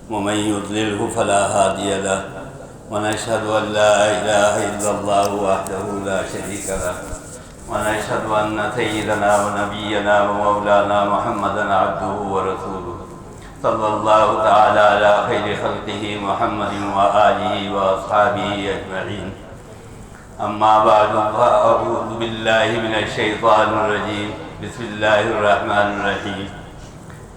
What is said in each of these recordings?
ومن يضلله فلا هادي له ونشهد أن لا إله إلا الله وحده لا شريك له ونشهد أن سيدنا ونبينا ومولانا محمدا عبده ورسوله صلى الله تعالى على خير خلقه محمد وآله وأصحابه أجمعين. أما بعد فأعوذ بالله من الشيطان الرجيم. بسم الله الرحمن الرحيم.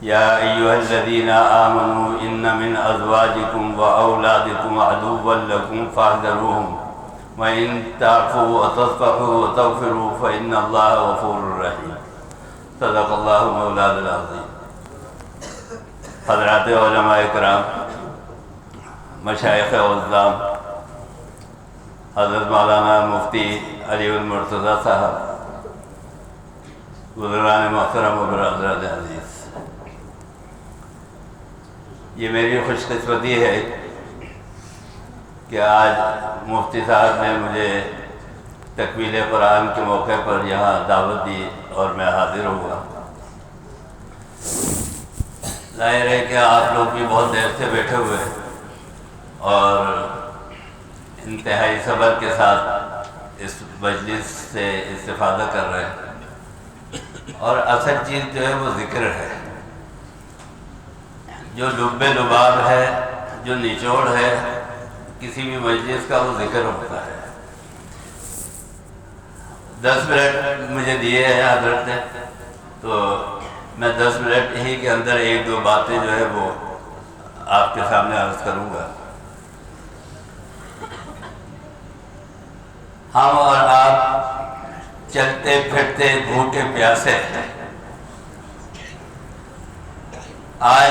يا أيها الذين آمنوا إن من أزواجكم وأولادكم عدوا لكم فاحذروهم وإن تعفوا وتصفحوا وتغفروا فإن الله غفور رحيم. صدق الله مولانا العظيم. حضرات علماء کرام، مشائخ اعظام، حضرت مولانا مفتی علی المرتضیٰ صاحب، بزرگان محترم و برادران عزیز، یہ میری خوش قسمتی ہے کہ آج مفتی صاحب نے مجھے تکمیل قرآن کے موقع پر یہاں دعوت دی اور میں حاضر ہوا۔ ظاہر ہے کہ آپ لوگ بھی بہت دیر سے بیٹھے ہوئے اور انتہائی صبر کے ساتھ اس مجلس سے استفادہ کر رہے ہیں، اور اصل چیز جو ہے وہ ذکر ہے، جو لب لباب ہے، جو نچوڑ ہے کسی بھی مجلس کا، وہ ذکر ہوتا ہے۔ 10 منٹ مجھے دیے ہیں حضرت نے، تو میں 10 منٹ ہی کے اندر ایک دو باتیں جو ہے وہ آپ کے سامنے عرض کروں گا۔ ہم اور آپ چلتے پھرتے بھوکے پیاسے آج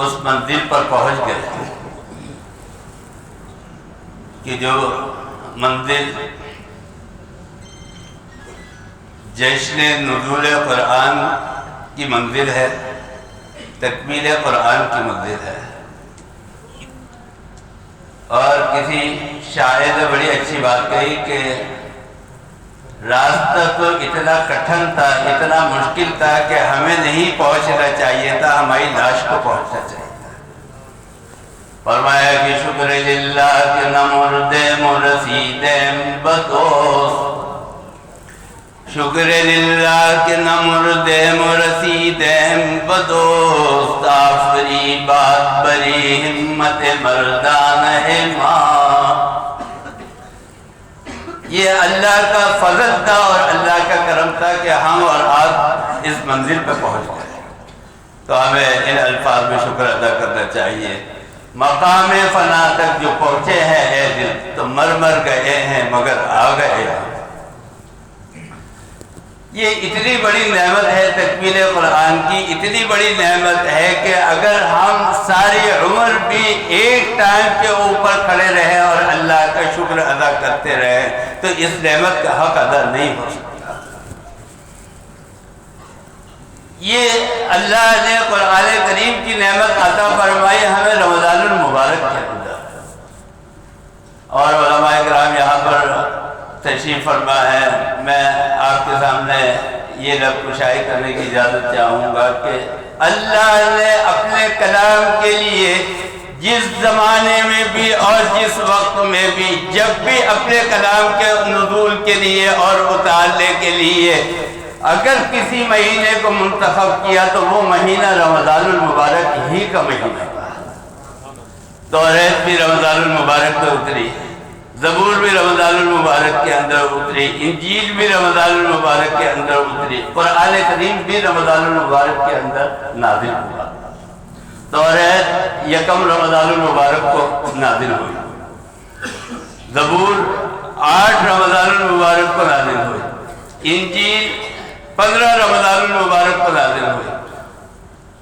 اس منزل پر پہنچ گئے کہ جو منزل جشن نزول قرآن کی منزل ہے، تکمیل قرآن کی منزل ہے۔ اور کسی شاعر نے بڑی اچھی بات کہی کہ راستہ تو اتنا کٹھن تھا، اتنا مشکل تھا کہ ہمیں نہیں پہنچنا چاہیے تھا، ہماری لاش کو پہنچنا چاہیے تھا۔ فرمایا کہ شکر للہ کہ نہ مردے مرسیدیں بدوست، شکر للہ کہ نہ مردے مرسیدیں بدوست، آفری بات بری ہمت مردان ہے ماں۔ یہ اللہ کا فضل تھا اور اللہ کا کرم تھا کہ ہم اور آپ اس منزل پہ پہنچ گئے، تو ہمیں ان الفاظ میں شکر ادا کرنا چاہیے۔ مقام فنا تک جو پہنچے ہیں اے دل، تو مر مر گئے ہیں مگر آ گئے ہیں۔ یہ اتنی بڑی نعمت ہے تکمیل قرآن کی، اتنی بڑی نعمت ہے کہ اگر ہم ساری عمر بھی ایک ٹائم کے اوپر کھڑے رہے اور اللہ کا شکر ادا کرتے رہے تو اس نعمت کا حق ادا نہیں ہو سکتا۔ یہ اللہ نے قرآن کریم کی نعمت عطا فرمائی ہمیں رمضان المبارک کے اندر، اور علماء کرام یہاں پر تشریف فرما ہے۔ میں آپ کے سامنے یہ لفظ کشائی کرنے کی اجازت چاہوں گا کہ اللہ نے اپنے کلام کے لیے جس زمانے میں بھی اور جس وقت میں بھی جب بھی اپنے کلام کے نزول کے لیے اور اتارنے کے لیے اگر کسی مہینے کو منتخب کیا تو وہ مہینہ رمضان المبارک ہی کا مہینہ تھا۔ توریت بھی رمضان المبارک میں اتری، زبور بھی رمضان المبارک کے اندر اتری، انجیل بھی رمضان المبارک کے اندر اتری، قرآن کریم بھی رمضان المبارک کے اندر نازل ہوا۔ توریت یکم رمضان المبارک کو نازل ہوئی، زبور 8 رمضان المبارک کو نازل ہوئی، انجیل 15 رمضان المبارک کو نازل ہوئی،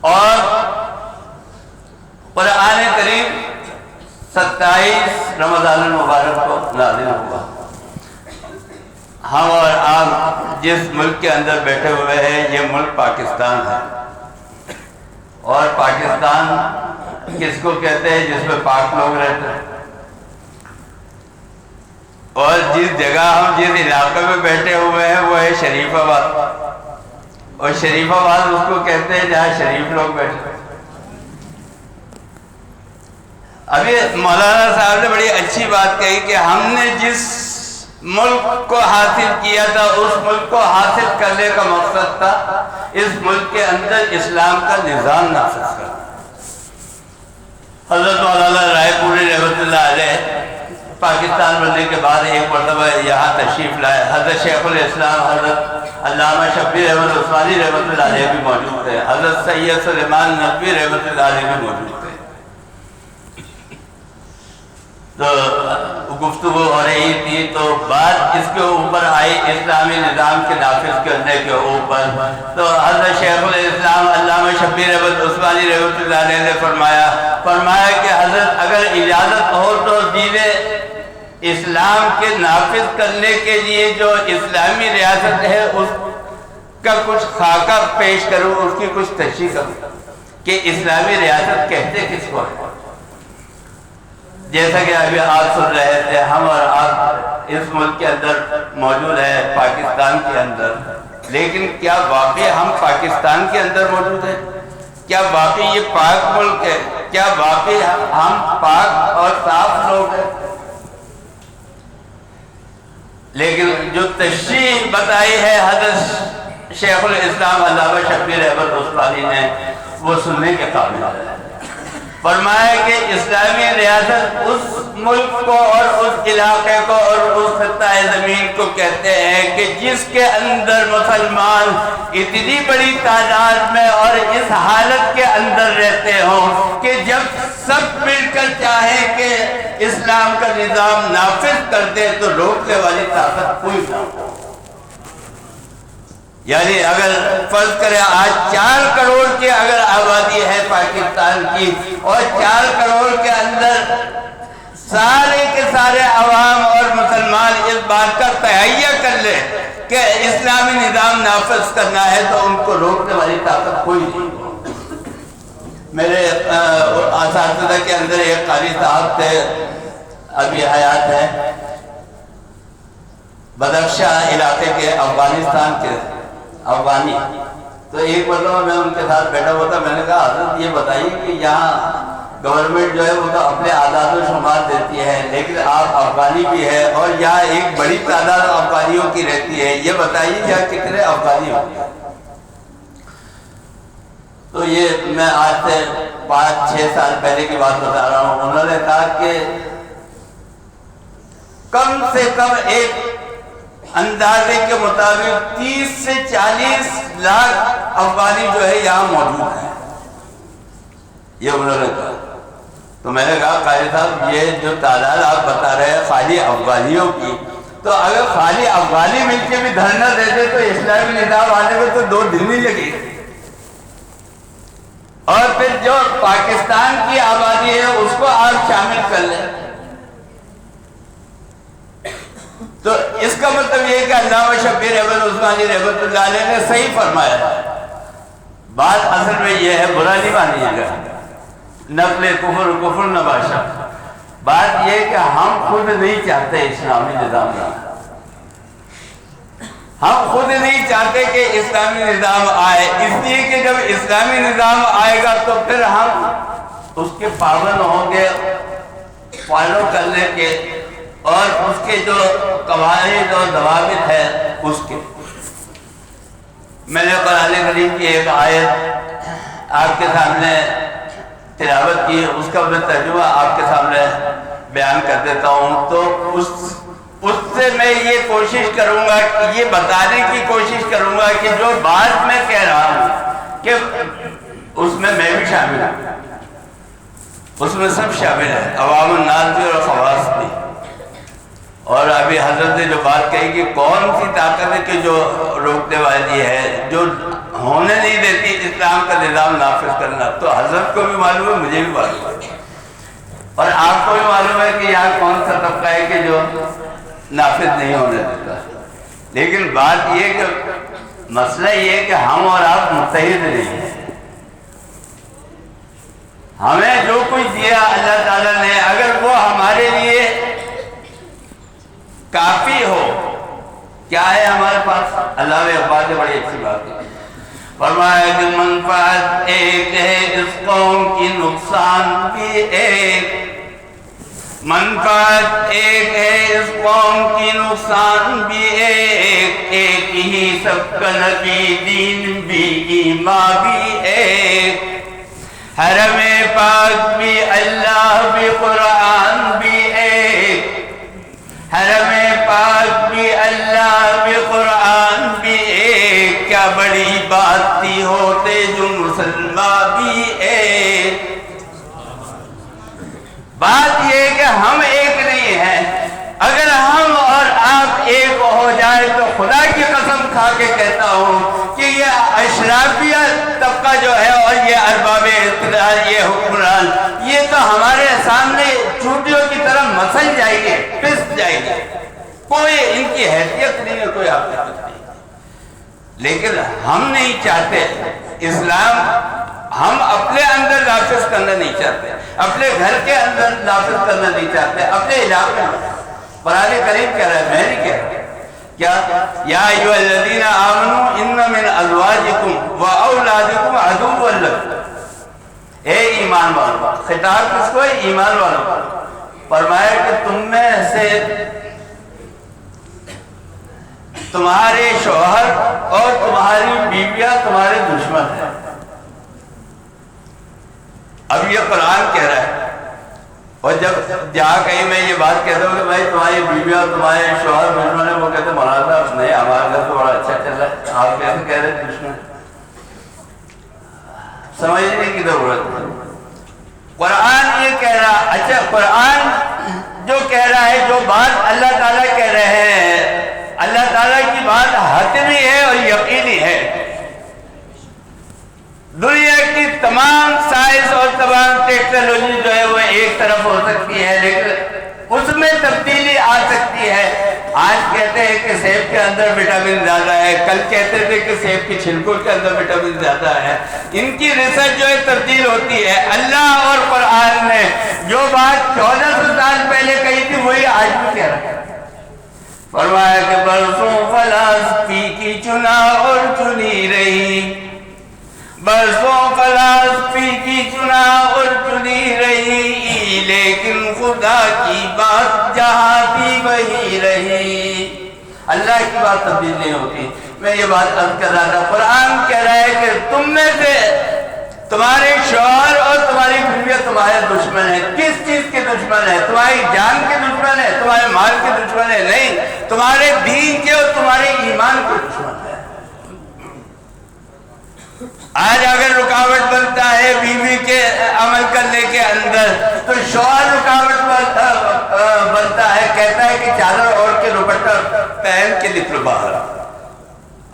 اور قرآن کریم 27 رمضان المبارک کو نازل ہوا۔ ہم اور آپ جس ملک کے اندر بیٹھے ہوئے ہیں یہ ملک پاکستان ہے، اور پاکستان کس کو کہتے ہیں؟ جس میں پاک لوگ رہتے ہیں۔ اور جس جگہ ہم جس علاقے میں بیٹھے ہوئے ہیں وہ ہے شریف آباد، اور شریف آباد اس کو کہتے ہیں جہاں شریف لوگ بیٹھے ہیں۔ ابھی مولانا صاحب نے بڑی اچھی بات کہی کہ ہم نے جس ملک کو حاصل کیا تھا اس ملک کو حاصل کرنے کا مقصد تھا اس ملک کے اندر اسلام کا نظام نافذ کرنا۔ حضرت مولانا رائے پوری رحمۃ اللہ علیہ پاکستان بننے کے بعد ایک مرتبہ یہاں تشریف لائے۔ حضرت شیخ الاسلام حضرت علامہ شبیر احمد عثمانی رحمۃ اللہ علیہ بھی موجود تھے، حضرت سید سلیمان نقوی رحمۃ اللہ علیہ بھی موجود تھے۔ تو گفتگو ہو رہی تھی تو بات اس کے اوپر آئی اسلامی نظام کے نافذ کرنے کے اوپر، تو حضرت شیخ الاسلام علامہ شبیر احمد عثمانی رحمۃ اللہ علیہ نے فرمایا کہ حضرت اگر اجازت ہو تو دین اسلام کے نافذ کرنے کے لیے جو اسلامی ریاست ہے اس کا کچھ خاکہ پیش کروں، اس کی کچھ تشریح کروں کہ اسلامی ریاست کہتے کس کو ہے۔ جیسا کہ ابھی آپ سن رہے تھے، ہم اور آپ اس ملک کے اندر موجود ہیں، پاکستان کے اندر، لیکن کیا واقعی ہم پاکستان کے اندر موجود ہیں؟ کیا واقعی یہ پاک ملک ہے؟ کیا واقعی ہم پاک اور صاف لوگ ہیں؟ لیکن جو تشریح بتائی ہے حضرت شیخ الاسلام علامہ شبیر احمد عثمانی نے، وہ سننے کے قابل ہے۔ فرمایا کہ اسلامی ریاست اس ملک کو اور اس علاقے کو اور اس خطہ زمین کو کہتے ہیں کہ جس کے اندر مسلمان اتنی بڑی تعداد میں اور اس حالت کے اندر رہتے ہوں کہ جب سب مل کر چاہیں کہ اسلام کا نظام نافذ کر دے تو روکنے والی طاقت کوئی نہ ہو۔ یعنی اگر فرض کریں آج 4 کروڑ کی اگر آبادی ہے پاکستان کی اور 4 کروڑ کے اندر سارے کے سارے عوام اور مسلمان اس بات کا تہیہ کر لیں کہ اسلامی نظام نافذ کرنا ہے تو ان کو روکنے والی طاقت کوئی نہیں۔ میرے اساتذہ کے اندر ایک قاری صاحب تھے، ابھی حیات ہے، بدخشاں علاقے کے، افغانستان کے افغانی۔ تو ایک مرتبہ میں ان کے ساتھ بیٹھا ہوا تھا، میں نے کہا حضرت یہ بتائیے کہ یہاں گورنمنٹ جو ہے وہ تو اپنے اعداد و شمار دیتی ہے، لیکن آپ افغانی بھی ہے اور یہاں ایک بڑی تعداد افغانیوں کی رہتی ہے، یہ بتائیے یہاں کتنے افغانی ہوتے ہیں؟ تو یہ میں آج سے 5-6 سال پہلے کی بات بتا رہا ہوں۔ انہوں نے کہا کہ کم سے کم ایک اندازے کے مطابق 30 سے 40 لاکھ افغانی جو ہے یہاں موجود ہیں، یہ انہوں نے کہا۔ تو میں نے کہا قاری صاحب یہ جو تعداد آپ بتا رہے ہیں خالی افغانیوں کی، تو اگر خالی افغانی مل کے بھی دھرنا دیتے تو اسلامی نظام آنے میں تو 2 دن نہیں لگے۔ اور پھر جو پاکستان کی آبادی ہے اس کو آپ شامل کر لیں، تو اس کا مطلب یہ کہ علامہ شبیر احمد عثمانی رحمۃ اللہ علیہ نے صحیح فرمایا ہے۔ بات اصل میں یہ ہے، برا نہیں مانیے گا، نقل کفر نباشا، بات یہ کہ ہم خود نہیں چاہتے اسلامی نظام کا، ہم خود نہیں چاہتے کہ اسلامی نظام آئے، اس لیے کہ جب اسلامی نظام آئے گا تو پھر ہم اس کے پابند ہوں گے فالو کرنے کے، اور اس کے جو قواعد اور ضوابط ہے اس کے۔ میں نے قرآن کریم کی ایک آیت آپ کے سامنے تلاوت کی، اس کا میں ترجمہ آپ کے سامنے بیان کر دیتا ہوں۔ تو اس سے میں یہ کوشش کروں گا کہ یہ بتانے کی کوشش کروں گا کہ جو بات میں کہہ رہا ہوں کہ اس میں بھی شامل ہوں، اس میں سب شامل ہے، عوام الناس بھی اور خواص بھی۔ اور ابھی حضرت نے جو بات کہی کہ کون سی طاقت ہے کہ جو روکنے والی ہے، جو ہونے نہیں دیتی اسلام کا نظام نافذ کرنا، تو حضرت کو بھی معلوم ہے، مجھے بھی معلوم ہے، اور آپ کو بھی معلوم ہے کہ یہاں کون سا طبقہ ہے کہ جو نافذ نہیں ہونے دیتا۔ لیکن بات یہ کہ مسئلہ یہ کہ ہم اور آپ متحد نہیں ہیں۔ ہمیں جو کچھ دیا اللہ تعالیٰ نے، اگر وہ ہمارے لیے کافی ہو، کیا ہے ہمارے پاس؟ اللہ نے اقبال سے بڑی اچھی بات ہے، فرمایا کہ منفعت ایک ہے اس قوم کی، نقصان بھی ایک، منفعت ایک ہے اس قوم کی، نقصان بھی ایک ہی سب کا نبی، دین بھی ایمان بھی ایک، حرم پاک بھی اللہ بھی قرآن بھی ایک، حرم پاک بھی اللہ بھی قرآن بھی ایک، کیا بڑی بات تھی ہوتے جو مسلمان بھی ایک۔ بات یہ کہ ہم ایک نہیں ہیں، اگر ہم اور آپ ایک ہو جائے تو خدا کی قسم کھا کے کہتا ہوں کہ یہ اشرافیہ طبقہ جو ہے اور یہ ارباب اقتدار، یہ حکمران، یہ تو ہمارے سامنے چوٹیوں کی طرح مسل جائیں گے، پس جائیں گے، کوئی ان کی حیثیت نہیں ہے، کوئی حقیقت نہیں۔ لیکن ہم نہیں چاہتے اسلام، ہم اپنے اندر نافذ کرنا نہیں چاہتے، اپنے گھر کے اندر نافذ کرنا نہیں چاہتے، اپنے علاقے میں۔ قرآن کریم کہہ رہا ہے، میں نہیں کہہ رہا، کیا یا ایھا الذین آمنوا ان من ازواجکم و اولادکم عدوا لکم، اے ایمان والو، خطاب کس کو ہے؟ ایمان والو۔ فرمایا کہ تم میں سے تمہارے شوہر اور تمہاری بیویاں تمہارے دشمن ہیں۔ اب یہ قرآن کہہ رہا ہے، اور جب جہاں کہیں میں یہ بات کہتا ہوں کہ بھائی تمہاری بیویاں تمہارے شوہر دشمن ہیں، وہ کہتے ہیں مولانا صاحب نہیں، ہمارا گھر تو بڑا اچھا چل رہا ہے، آپ کیسے کہہ رہے ہیں دشمن؟ سمجھنے کی ضرورت ہے۔ قرآن یہ کہہ رہا، اچھا قرآن جو کہہ رہا ہے، جو بات اللہ تعالیٰ کہہ رہے ہیں، اللہ تعالیٰ کی بات حتمی ہے اور یقینی ہے۔ دنیا کی تمام سائنس اور تمام ٹیکنالوجی جو ہے وہ ایک طرف ہو سکتی ہے، لیکن اس میں تبدیلی آ سکتی ہے۔ آج کہتے ہیں کہ سیب کے اندر وٹامن زیادہ ہے، کل کہتے تھے کہ سیب کی چھلکوں کے اندر وٹامن زیادہ ہے۔ ان کی ریسرچ جو ہے تبدیل ہوتی ہے۔ اللہ اور قرآن نے جو بات 1400 سال پہلے کہی تھی وہی آج بھی کہہ رہا ہے۔ فرمایا کہ برسوں فلسفی کی چنا اور چنی رہی، برسوں فلسفی کی چنا اور چنی رہی، لیکن خدا کی بات جہاں تھی وہی رہی۔ اللہ کی بات تبدیل نہیں ہوتی۔ میں یہ بات عرض کر رہا تھا، قرآن کہہ رہا ہے کہ تم میں سے تمہارے شوہر اور تمہاری بیویاں تمہارے دشمن ہیں۔ کس چیز کے دشمن ہیں؟ تمہاری جان کے دشمن ہیں، تمہارے مال کے دشمن ہیں؟ نہیں، تمہارے دین کے اور تمہارے ایمان کے دشمن ہیں۔ آج اگر رکاوٹ بنتا ہے بیوی کے عمل کرنے کے اندر تو شوہر رکاوٹ بنتا ہے، کہتا ہے کہ چادر اوڑھ کے دوپٹہ پہن کے نکلو باہر،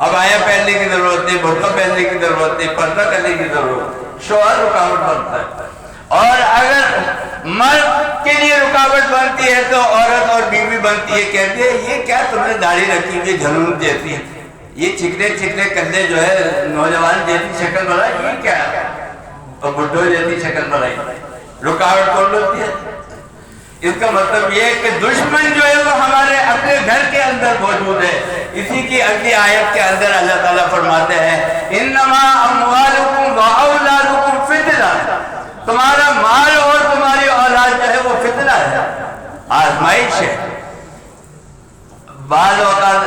عبایا پہننے کی ضرورت نہیں، برقع پہننے کی ضرورت نہیں، پردہ کرنے کی ضرورت نہیں۔ شوہر رکاوٹ بنتا ہے، اور اگر مرد کے لیے رکاوٹ بنتی ہے تو عورت اور بیوی بنتی ہے، کہتی ہے یہ کیا تم نے داڑھی رکھی ہوئی جھنون جیسی ہے، یہ چکنے چکنے کندھے جو ہے نوجوان جیسی شکل بنائی، یہ کیا ہے، اور بڈھوں جیسی شکل بنائی، رکاوٹ کون ہوتی ہے؟ اس کا مطلب یہ ہے کہ دشمن جو ہے وہ ہمارے اپنے گھر کے اندر موجود ہے۔ اسی کی اگلی آیت کے اندر اللہ تعالیٰ فرماتے ہیں انما اموالکم و اولادکم فتنہ، تمہارا مال اور تمہاری اولاد جو ہے وہ فتنہ ہے، آزمائش ہے۔ بعض اوقات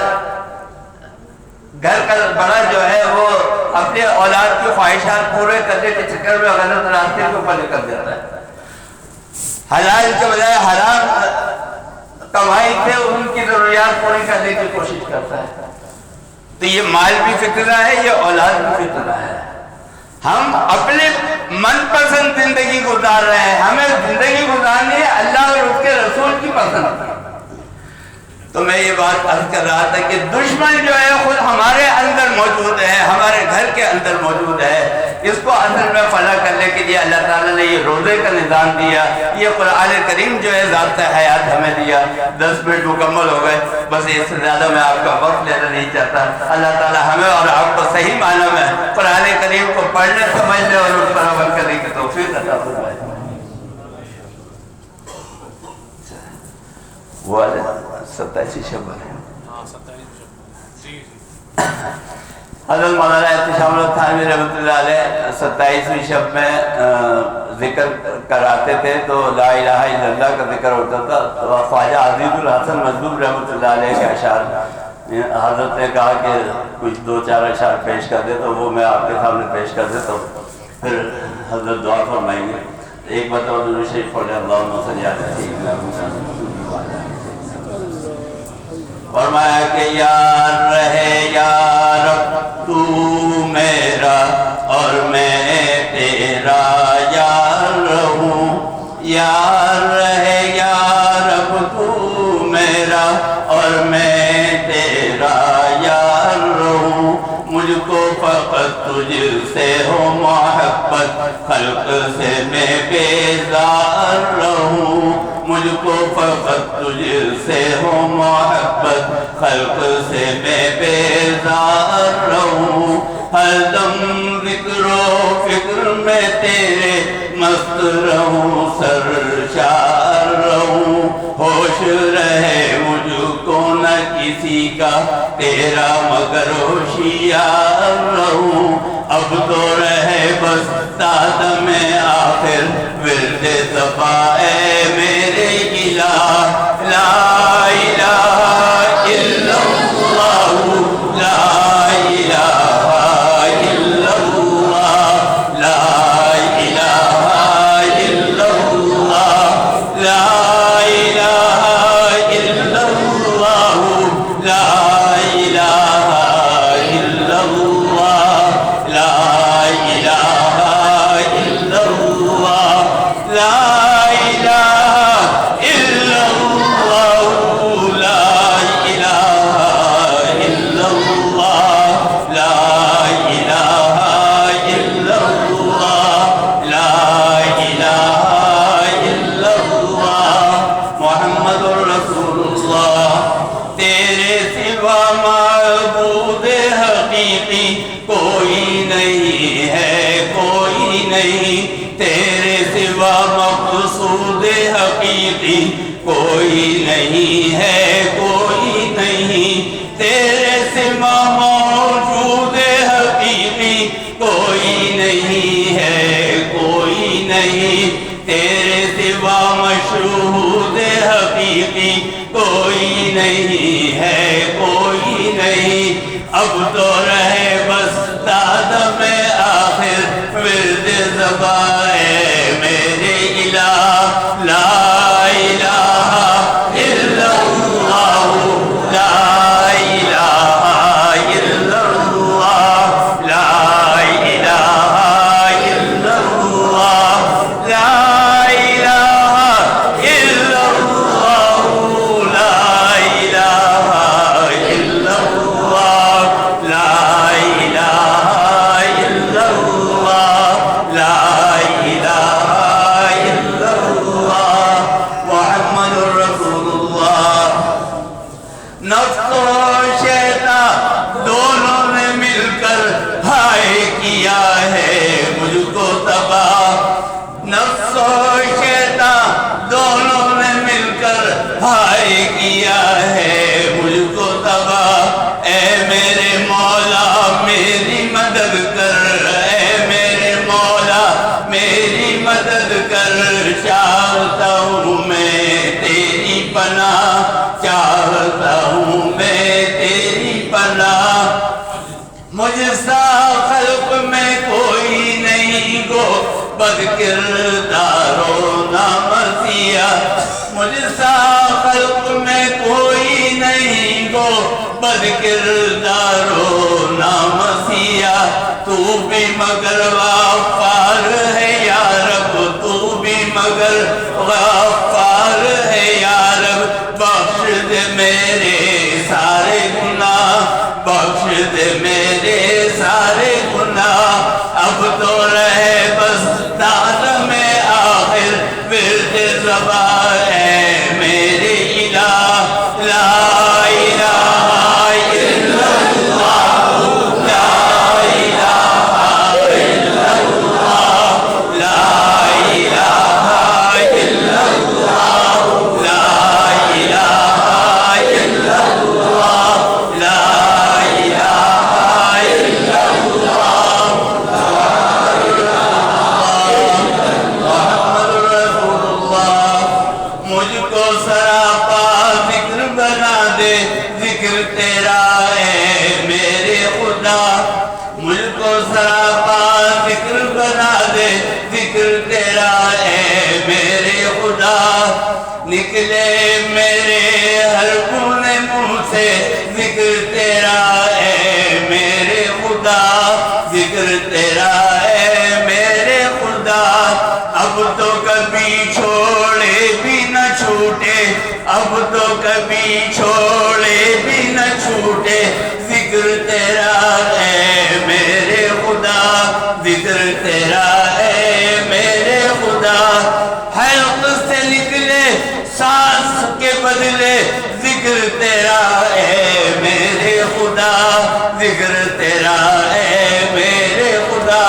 گھر کا بڑا جو ہے وہ اپنے اولاد کی خواہشات پورے کرنے کے چکر میں غلط راستے کو اوپر نکل دیتا ہے، حلال کے بجائے حرام کمائی سے ان کی ضروریات پوری کرنے کی کوشش کرتا ہے۔ تو یہ مال بھی فتنہ ہے، یہ اولاد بھی فتنہ ہے۔ ہم اپنے من پسند زندگی گزار رہے ہیں، ہمیں زندگی گزارنی ہے اللہ اور اس کے رسول کی پسند۔ تو میں یہ بات عرض کر رہا تھا کہ دشمن جو ہے خود ہمارے اندر موجود ہے، ہمارے گھر کے اندر موجود ہے۔ اس کو اصل میں فنا کرنے کے لیے اللہ تعالیٰ نے یہ روزے کا نظام دیا، یہ قرآن کریم جو ہے ضابطہ حیات ہمیں دیا۔ 10 منٹ مکمل ہو گئے، بس اس سے زیادہ میں آپ کا وقت لینا نہیں چاہتا۔ اللہ تعالیٰ ہمیں اور آپ کو صحیح معنی میں قرآن کریم کو پڑھنے، سمجھنے اور اس پر عمل کرنے کی توفیق عطا فرمائے۔ وہ 27 شب ہے، حضرت مولانا احتشام اللہ تھانوی رحمۃ اللہ علیہ 27ویں شب میں ذکر کراتے تھے تو لا الہ الا اللہ کا ذکر ہوتا تھا، تو خواجہ عزیز الحسن مجذوب رحمۃ اللہ علیہ کے اشعار حضرت نے کہا کہ کچھ 2-4 اشعار پیش کر دے، تو وہ میں آپ کے سامنے پیش کر دیتا ہوں، پھر حضرت دعا فرمائیں گے۔ ایک مرتبہ درود شریف پڑھ لیں، اللہم صلی علی سیدنا محمد۔ فرمایا کہ یار رہے یا رب تو میرا اور میں تیرا یار رہوں، یار رہے یا رب تو میرا اور میں تیرا یار رہوں، مجھ کو فقط تجھ سے ہو محبت، خلق سے میں بیزار رہوں، مجھ کو فقط تجھ سے ہو محبت، خلق سے میں بیزار رہوں، ہر دم ذکر و فکر میں تیرے مست رہوں، سرشار رہوں، ہوش رہے مجھ کو نہ کسی کا تیرا مگر ہوشیار رہوں، اب تو رہے بس داد میں آخر ورد صفا اے میرے الہ، لا الہ الا اللہ، لا الہ الا اللہ، لا الہ الا اللہ، لا الہ الا اللہ، لا الہ الا اللہ، لا الہ الا اللہ، لا کوئی نہیں ہے، کوئی نہیں تیرے سوا مقصود حقیقی، کوئی نہیں ہے، کوئی نہیں تیرے سوا موجود حقیقی، کوئی نہیں ہے، کوئی نہیں تیرے سوا مشہود حقیقی، کوئی نہیں ہے، کوئی نہیں، اب تو رہے بس داد میں آخر ورد صفا اے میرے الہ، لا الہ الا اللہ، لا الہ الا اللہ، لا الہ الا اللہ، لا الہ الا اللہ، لا الہ الا اللہ، لا الہ الا اللہ، لا الہ الا اللہ، محمد رسول اللہ۔ نفس و شیطان دونوں نے مل کر ہائے کیا ہے مجھ کو تباہ، نفس و شیطان دونوں نے مل کر ہائے کیا ہے مجھ کو تباہ، اے میرے مولا میری مدد کر، اے میرے مولا میری مدد کر، چاہتا ہوں میں تیری پناہ، چاہتا ہوں میں تیری پناہ، مجھ سا خلق میں کوئی نہیں گو بد کردار و نامسیح، مجھ سا خلق میں کوئی نہیں گو بد کردار و نامسیح، تو بھی مگر غفار ہے یا رب، تو بھی مگر غفار ہے یا رب، بخش دے میرے سارے گناہ، بخش دے میرے سارے گناہ، اب تو رہے بس داد میں آخر ورد صفا اے میرے الہ، لا الہ الا اللہ، لا الہ الا اللہ، لا الہ الا اللہ، لا الہ الا اللہ، لا الہ الا اللہ، نکلے میرے ہر کونے منہ سے ذکر تیرا اے میرے خدا، ذکر تیرا اے میرے خدا۔ اب تو کبھی چھوڑے بھی نہ چھوٹے، اب تو کبھی چھوڑے بھی نہ چھوٹے، ذکر تیرا اے میرے خدا، ذکر تیرا اے میرے خدا۔ حلق سے نکلے سانس کے بدلے، ذکر تیرا اے میرے خدا، ذکر تیرا اے میرے خدا۔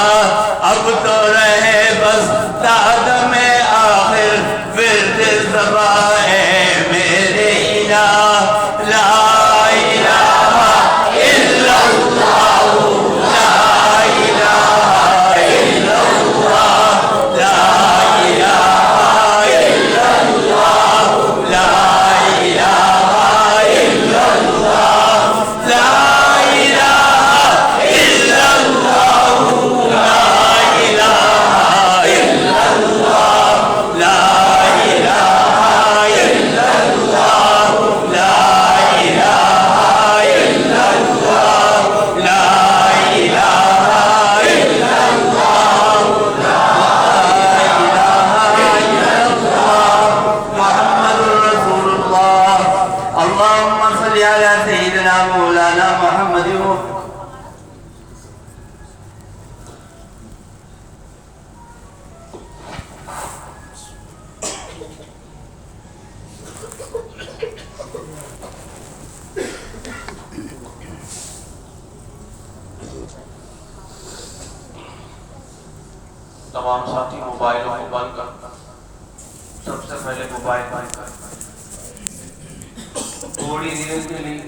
اب تو رہے بس دادم آخر ورد زباں اے میرے الہ، لا الہ الا اللہ، لا الہ الا اللہ، لا الہ الا اللہ، لا الہ الا اللہ، لا الہ الا اللہ، لا الہ الا اللہ، لا الہ الا اللہ، لا الہ الا اللہ، لا الہ الا اللہ، لا الہ الا اللہ، محمد رسول اللہ۔ اللهم صل على سيدنا مولانا محمد تمام ساتھی موبائلوں کو بند کر، سب سے پہلے موبائل بند کر، تھوڑی دیر کے لیے